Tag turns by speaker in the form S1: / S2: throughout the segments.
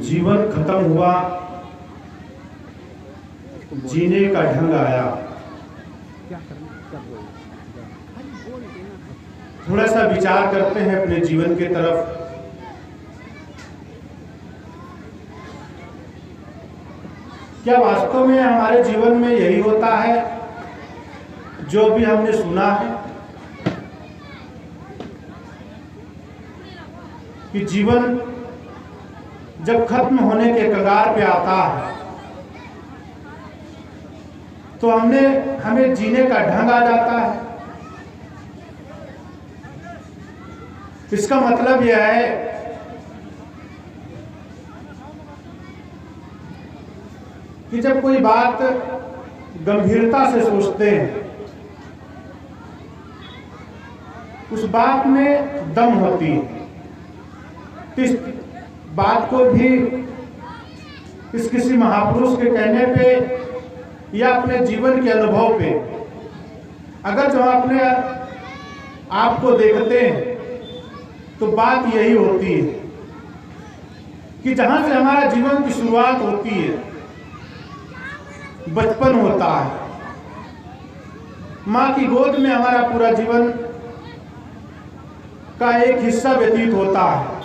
S1: जीवन खत्म हुआ, जीने का ढंग आया। थोड़ा सा विचार करते हैं अपने जीवन के तरफ। क्या वास्तव में हमारे जीवन में यही होता है जो भी हमने सुना है कि जीवन जब खत्म होने के कगार पे आता है तो हमें जीने का ढंग आ जाता है। इसका मतलब यह है कि जब कोई बात गंभीरता से सोचते हैं, उस बात में दम होती है। इस बात को भी किसी महापुरुष के कहने पे या अपने जीवन के अनुभव पे अगर जो अपने आप को देखते हैं तो बात यही होती है कि जहां से हमारा जीवन की शुरुआत होती है, बचपन होता है, माँ की गोद में हमारा पूरा जीवन का एक हिस्सा व्यतीत होता है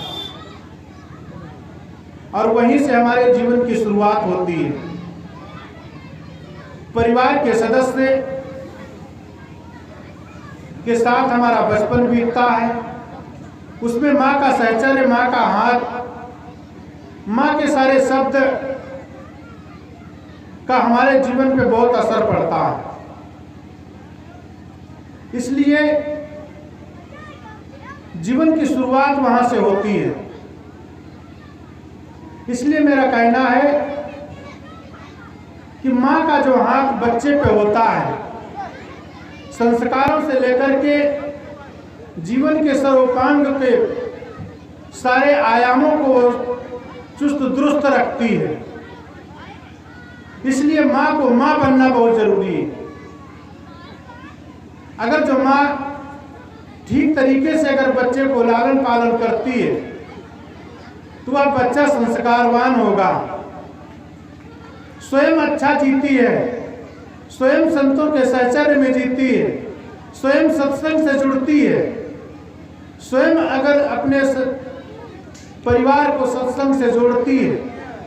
S1: और वहीं से हमारे जीवन की शुरुआत होती है। परिवार के सदस्य के साथ हमारा बचपन बीतता है, उसमें माँ का सहचर्य, माँ का हाथ, माँ के सारे शब्द का हमारे जीवन पे बहुत असर पड़ता है। इसलिए जीवन की शुरुआत वहां से होती है। इसलिए मेरा कहना है कि माँ का जो हाथ बच्चे पे होता है, संस्कारों से लेकर के जीवन के सर्वोपांग के सारे आयामों को चुस्त दुरुस्त रखती है। इसलिए माँ को माँ बनना बहुत जरूरी है। अगर जो माँ ठीक तरीके से अगर बच्चे को लालन पालन करती है तो वह बच्चा संस्कारवान होगा, स्वयं अच्छा जीती है, स्वयं संतों के सहचर्य में जीती है, स्वयं सत्संग से जुड़ती है, स्वयं अगर अपने परिवार को सत्संग से जोड़ती है,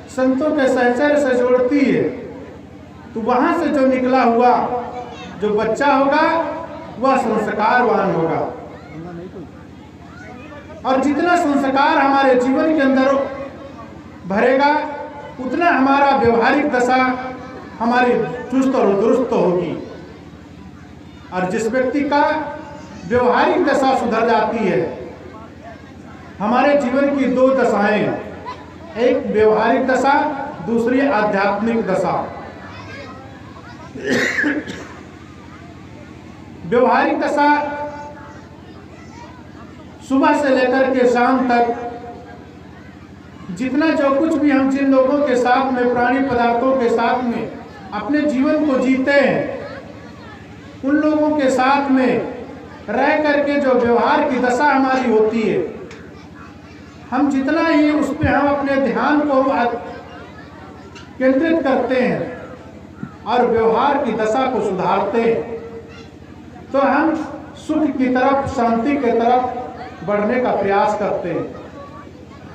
S1: संतों के सहचर्य से जोड़ती है, तो वहां से जो निकला हुआ जो बच्चा होगा वह संस्कारवान होगा। और जितना संस्कार हमारे जीवन के अंदर भरेगा उतना हमारा व्यवहारिक दशा हमारी चुस्त और दुरुस्त होगी। और जिस व्यक्ति का व्यवहारिक दशा सुधर जाती है, हमारे जीवन की दो दशाएं, एक व्यवहारिक दशा, दूसरी आध्यात्मिक दशा। व्यवहारिक दशा सुबह से लेकर के शाम तक जितना जो कुछ भी हम जिन लोगों के साथ में, प्राणी पदार्थों के साथ में अपने जीवन को जीते हैं, उन लोगों के साथ में रह करके जो व्यवहार की दशा हमारी होती है, हम जितना ही उस पर हम अपने ध्यान को केंद्रित करते हैं और व्यवहार की दशा को सुधारते हैं, तो हम सुख की तरफ, शांति की तरफ बढ़ने का प्रयास करते हैं,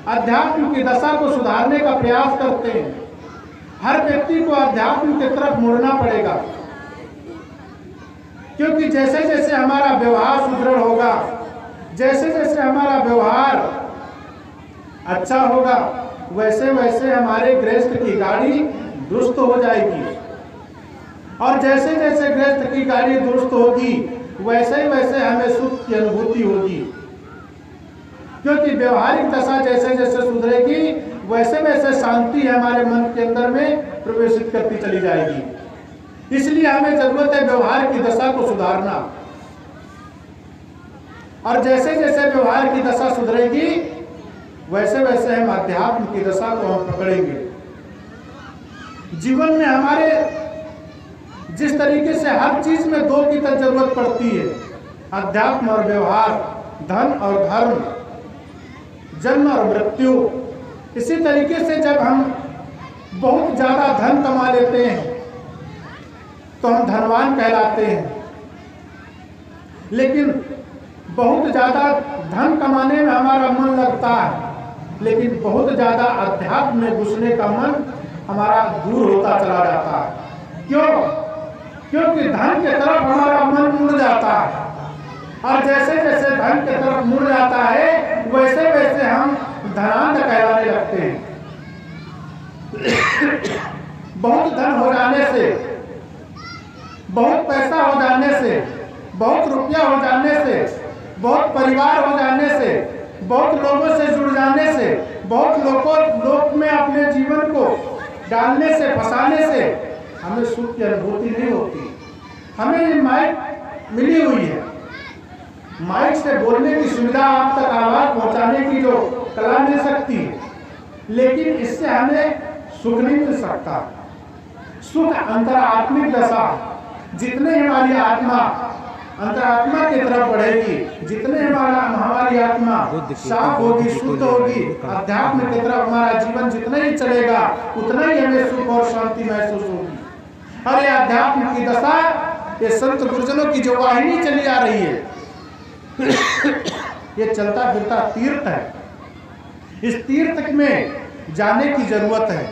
S1: अध्यात्म की दशा को सुधारने का प्रयास करते हैं। हर व्यक्ति को अध्यात्म की तरफ मुड़ना पड़ेगा, क्योंकि जैसे जैसे हमारा व्यवहार सुदृढ़ होगा, जैसे जैसे हमारा व्यवहार अच्छा होगा, वैसे वैसे हमारे गृहस्थ की गाड़ी दुरुस्त हो जाएगी। और जैसे जैसे गृहस्थ की गाड़ी दुरुस्त होगी, वैसे वैसे हमें सुख की अनुभूति होगी, क्योंकि व्यवहारिक दशा जैसे जैसे सुधरेगी वैसे वैसे शांति हमारे मन के अंदर में प्रवेशित करती चली जाएगी। इसलिए हमें जरूरत है व्यवहार की दशा को सुधारना, और जैसे जैसे व्यवहार की दशा सुधरेगी वैसे वैसे हम अध्यात्म की दशा को हम पकड़ेंगे। जीवन में हमारे जिस तरीके से हर चीज में दो की तरह जरूरत पड़ती है, अध्यात्म और व्यवहार, धन और धर्म, जन्म और मृत्यु। इसी तरीके से जब हम बहुत ज़्यादा धन कमा लेते हैं तो हम धनवान कहलाते हैं, लेकिन बहुत ज़्यादा धन कमाने में हमारा मन लगता है, लेकिन बहुत ज़्यादा अध्यात्म में घुसने का मन हमारा दूर होता चला जाता है। क्यों? क्योंकि धन के तरफ हमारा मन मुड़ जाता है, और जैसे जैसे धन के तरफ मुड़ जाता है वैसे वैसे हम धनांध कहलाने लगते हैं। बहुत धन हो जाने से, बहुत पैसा हो जाने से, बहुत रुपया हो जाने से, बहुत परिवार हो जाने से, बहुत लोगों से जुड़ जाने से, बहुत लोग में अपने जीवन को डालने से, फंसाने से हमें सुख की अनुभूति नहीं होती। हमें ये माइक मिली हुई है, माइक से बोलने की सुविधा, आप तक आवाज पहुंचाने की जो कला मिल सकती है, लेकिन इससे हमें सुख नहीं मिल सकता। सुख अंतरात्मिक दशा, जितने हमारी आत्मा अंतरात्मा की तरफ बढ़ेगी, जितने हमारी आत्मा साफ होगी, शुद्ध होगी, अध्यात्म की तरफ हमारा जीवन जितना ही चलेगा उतना ही हमें सुख और शांति महसूस होगी। और ये अध्यात्म की दशा, ये संत गुरुजनों की जो वाहिनी चली आ रही है, ये चलता फिरता तीर्थ है। इस तीर्थ में जाने की जरूरत है,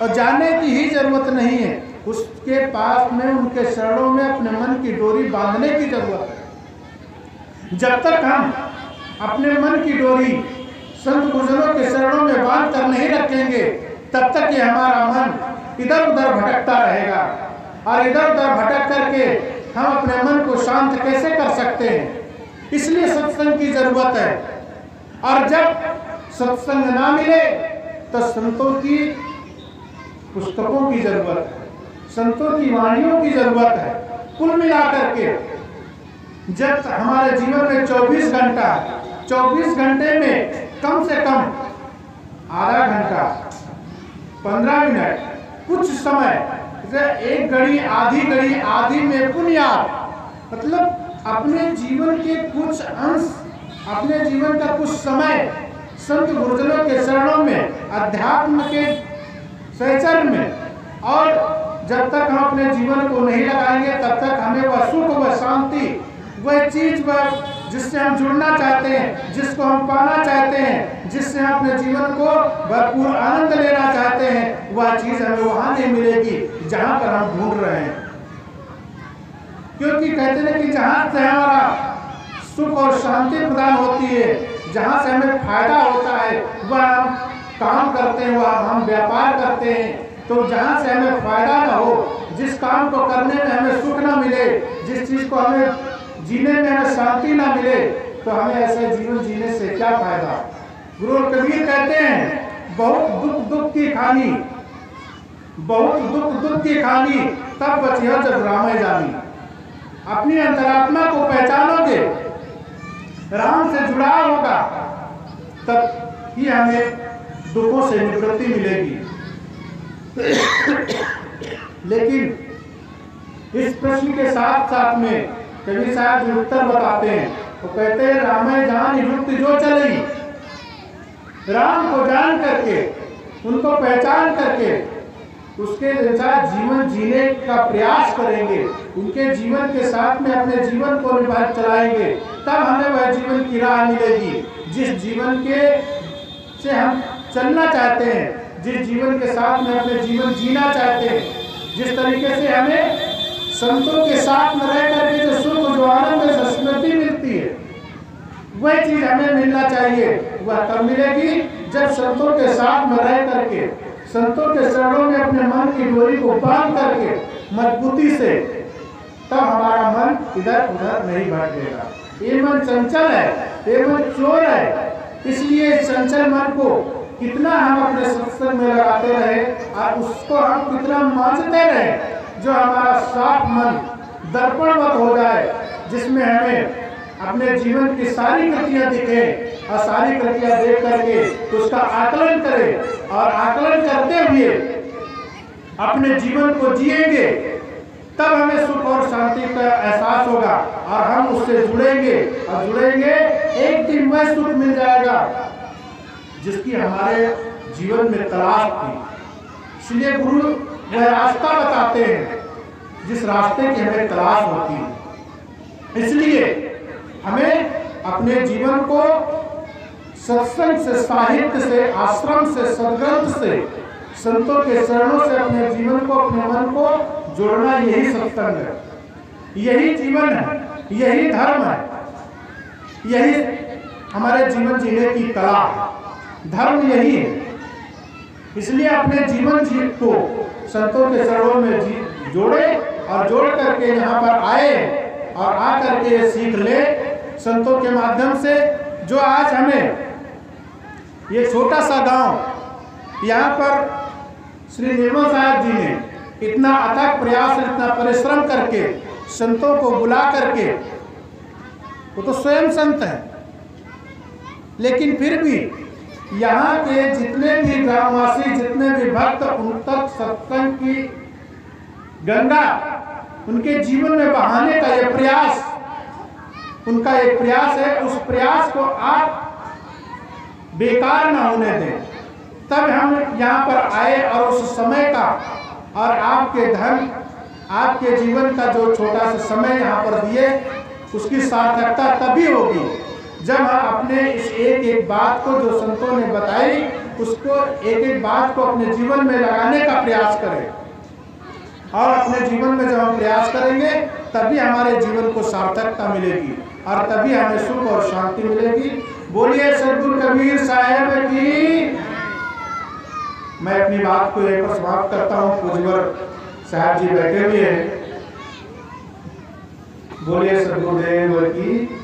S1: और जाने की ही जरूरत नहीं है, उसके पास में, उनके शरणों में अपने मन की डोरी बांधने की जरूरत है। जब तक हम अपने मन की डोरी संत गुरुजनों के शरणों में बांध कर नहीं रखेंगे, तब तक ये हमारा मन इधर उधर भटकता रहेगा, और इधर उधर भटक करके हम अपने मन को शांत कैसे कर सकते हैं। इसलिए सत्संग की जरूरत है, और जब सत्संग ना मिले तो संतों की पुस्तकों की जरूरत है, संतों की वाणियों की जरूरत है। कुल मिलाकर के जब हमारे जीवन में 24 घंटा, 24 घंटे में कम से कम आधा घंटा, 15 मिनट, कुछ समय, एक घड़ी, आधी घड़ी, आधी में पुण्यात, मतलब अपने जीवन के कुछ अंश, अपने जीवन का कुछ समय संत गुरुजनों के चरणों में, अध्यात्म के सहचर में, और जब तक हम अपने जीवन को नहीं लगाएंगे तब तक हमें वह सुख, वह शांति, वह चीज, वह जिससे हम जुड़ना चाहते हैं, जिसको हम पाना चाहते हैं, जिससे हम अपने जीवन को भरपूर आनंद लेना चाहते हैं, वह चीज हमें वहां नहीं मिलेगी जहां पर हम ढूंढ रहे हैं। क्योंकि कहते हैं कि जहां से हमारा सुख और शांति प्रदान होती है, जहां से हमें फायदा होता है, वह हम काम करते हैं, वह हम व्यापार करते हैं। तो जहाँ से हमें फायदा ना हो, जिस काम को करने में हमें सुख ना मिले, जिस चीज़ को हमें जीने में हमें शांति ना मिले, तो हमें ऐसे जीवन जीने से क्या फायदा। गुरु कबीर कहते हैं, बहुत दुख दुख की खानी, बहुत दुख दुख की खानी, तब बचिया जब राम जानी। अपनी अंतरात्मा को पहचानोगे, राम से जुड़ा होगा, तब ही हमें दुखों से निवृत्ति मिलेगी। लेकिन इस प्रश्न के साथ साथ में कबीर साहब जो उत्तर बताते हैं, वो कहते हैं, रामे जान युक्त जो चली, राम को जान करके, उनको पहचान करके उसके अनुसार जीवन जीने का प्रयास करेंगे, उनके जीवन के साथ में अपने जीवन को निभाकर चलाएंगे, तब हमें वह जीवन की राह मिलेगी जिस जीवन के से हम चलना चाहते हैं, जिस जीवन के साथ में अपने जीवन जीना चाहते हैं, जिस तरीके से हमें संतों के साथ में रह करके जो सुख, जो आनंद, जो स्मृति मिलती है, वह चीज हमें मिलना चाहिए। वह तब मिलेगी जब संतों के साथ में रह करके, संतों के चरणों में अपने मन की डोरी को बांध करके मजबूती से, तब हमारा मन इधर उधर नहीं भटकेगा। ये मन चंचल है, ये मन चोर है, इसलिए चंचल मन को कितना हम अपने सत्संग में लगाते रहे और उसको हम कितना मांझते रहे, जो हमारा साफ मन दर्पणवत हो जाए, जिसमें हमें अपने जीवन की सारी कृतियाँ दिखें, और सारी कृतियाँ देख करके उसका आकलन करें, और आकलन करते हुए अपने जीवन को जिएंगे, तब हमें सुख और शांति का एहसास होगा, और हम उससे जुड़ेंगे, और जुड़ेंगे, एक दिन वह सुख मिल जाएगा जिसकी हमारे जीवन में तलाश थी। इसलिए गुरु वह रास्ता बताते हैं जिस रास्ते की हमें तलाश होती है। इसलिए हमें अपने जीवन को सत्संग से, साहित्य से, आश्रम से, सद्ग्रंथ से, संतों के चरणों से अपने जीवन को, अपने मन को जोड़ना, यही सत्संग है, यही जीवन है, यही धर्म है, यही हमारे जीवन जीने की कला, धर्म यही है। इसलिए अपने जीवन को संतों के चरणों में जोड़े और जोड़ करके यहाँ पर आए और आ करके ये सीख ले संतों के माध्यम से। जो आज हमें ये छोटा सा गांव, यहाँ पर श्री निर्मल साहब जी ने इतना अथक प्रयास, इतना परिश्रम करके संतों को बुला करके, वो तो स्वयं संत हैं, लेकिन फिर भी यहाँ के जितने भी ग्रामवासी, जितने भी भक्त, उन तक सत्संग की गंगा उनके जीवन में बहाने का ये प्रयास, उनका एक प्रयास है। उस प्रयास को आप बेकार ना होने दें। तब हम यहाँ पर आए और उस समय का और आपके धन, आपके जीवन का जो छोटा सा समय यहाँ पर दिए, उसकी सार्थकता तभी होगी जब हम अपने इस एक एक बात को जो संतों ने बताई, उसको एक एक बात को अपने जीवन में लगाने का प्रयास करें। और अपने जीवन में जब हम प्रयास करेंगे तभी हमारे जीवन को सार्थकता मिलेगी और तभी हमें सुख और शांति मिलेगी। बोलिए सद्गुरु कबीर साहब की। मैं अपनी बात को एक बार समाप्त करता हूँ। पूज्यवर साहब जी बैठे हुए हैं। बोलिए सद्गुरुदेव की।